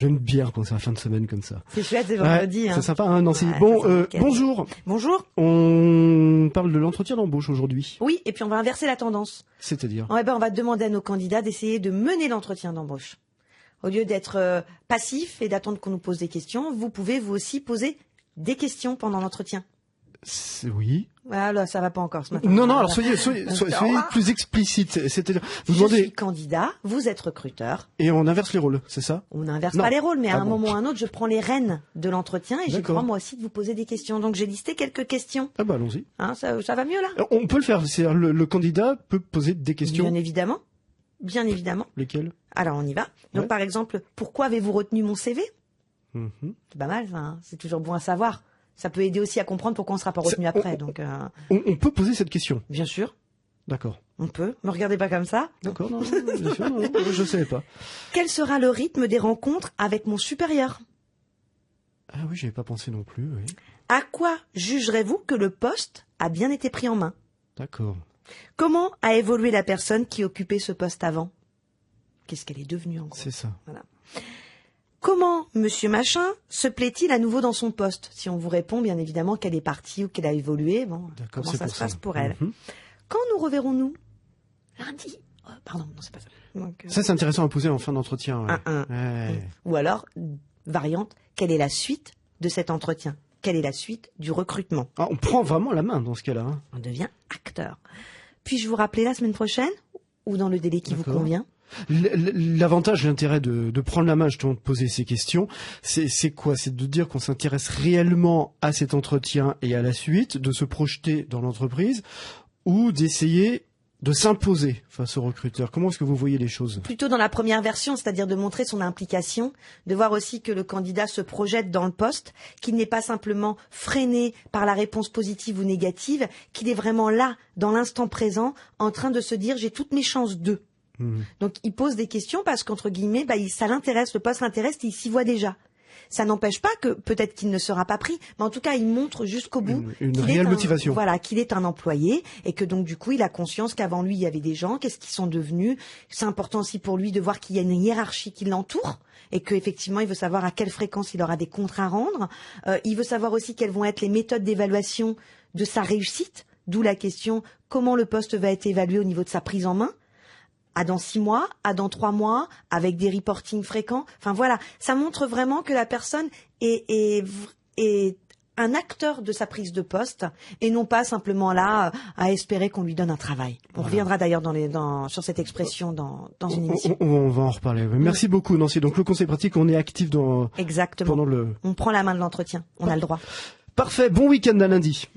J'aime bien quand c'est la fin de semaine comme ça. C'est chouette, c'est vendredi. Ouais, hein. c'est sympa, hein, Nancy. Ouais, Bon, bonjour. Bonjour. On parle de l'entretien d'embauche aujourd'hui. Oui, et puis on va inverser la tendance. C'est-à-dire On va demander à nos candidats d'essayer de mener l'entretien d'embauche. Au lieu d'être passif et d'attendre qu'on nous pose des questions, vous pouvez vous aussi poser des questions pendant l'entretien. Oui. Voilà, ça va pas encore ce matin. Non, alors soyez plus explicite. C'est-à-dire, vous demandez. Je suis candidat, vous êtes recruteur. Et on inverse les rôles, c'est ça? On n'inverse pas les rôles, mais à un bon. moment ou à un autre, je prends les rênes de l'entretien et j'ai le droit moi aussi de vous poser des questions. Donc j'ai listé quelques questions. Ah bah allons-y. Hein, ça va mieux là? On peut le faire. C'est-à-dire, le candidat peut poser des questions. Bien évidemment. Bien évidemment. Lesquelles? Alors on y va. Donc par exemple, pourquoi avez-vous retenu mon CV? C'est pas mal, ça, hein. C'est toujours bon à savoir. Ça peut aider aussi à comprendre pourquoi on sera pas retenu après. Donc on peut poser cette question. Bien sûr. D'accord. On peut. Me regardez pas comme ça. D'accord, non, bien sûr, non, je savais pas. Quel sera le rythme des rencontres avec mon supérieur? Ah oui, j'avais pas pensé non plus, oui. À quoi jugerez-vous que le poste a bien été pris en main? D'accord. Comment a évolué la personne qui occupait ce poste avant? Qu'est-ce qu'elle est devenue en gros? C'est ça. Voilà. Comment Monsieur Machin se plaît-il à nouveau dans son poste? Si on vous répond, bien évidemment, qu'elle est partie ou qu'elle a évolué, bon, comment ça se passe pour elle? Quand nous reverrons-nous? Lundi. Oh, pardon, non, c'est pas ça. Donc, ça, c'est intéressant à poser en fin d'entretien. Ou alors, variante, quelle est la suite de cet entretien? Quelle est la suite du recrutement? On prend vraiment la main dans ce cas-là. Hein. On devient acteur. Puis-je vous rappeler la semaine prochaine ou dans le délai qui vous convient? L'avantage, l'intérêt de prendre la main, justement, de poser ces questions, c'est quoi? C'est de dire qu'on s'intéresse réellement à cet entretien et à la suite, de se projeter dans l'entreprise, ou d'essayer de s'imposer face au recruteur. Comment est-ce que vous voyez les choses? Plutôt dans la première version, c'est-à-dire de montrer son implication, de voir aussi que le candidat se projette dans le poste, qu'il n'est pas simplement freiné par la réponse positive ou négative, qu'il est vraiment là, dans l'instant présent, en train de se dire j'ai toutes mes chances d'eux. Donc il pose des questions parce qu'entre guillemets, ça l'intéresse, le poste l'intéresse, et il s'y voit déjà. Ça n'empêche pas que peut-être qu'il ne sera pas pris, mais en tout cas il montre jusqu'au bout une réelle motivation. Voilà, qu'il est un employé et que donc du coup il a conscience qu'avant lui il y avait des gens, qu'est-ce qu'ils sont devenus. C'est important aussi pour lui de voir qu'il y a une hiérarchie qui l'entoure et qu'effectivement il veut savoir à quelle fréquence il aura des comptes à rendre. Il veut savoir aussi quelles vont être les méthodes d'évaluation de sa réussite, d'où la question comment le poste va être évalué au niveau de sa prise en main. À dans 6 mois, à dans 3 mois, avec des reportings fréquents. Enfin voilà, ça montre vraiment que la personne est un acteur de sa prise de poste et non pas simplement là à espérer qu'on lui donne un travail. On reviendra d'ailleurs sur cette expression dans une émission. On va en reparler. Merci beaucoup, Nancy. Donc le conseil pratique, on est actif Exactement. pendant le... On prend la main de l'entretien, on a le droit. Parfait, bon week-end à lundi.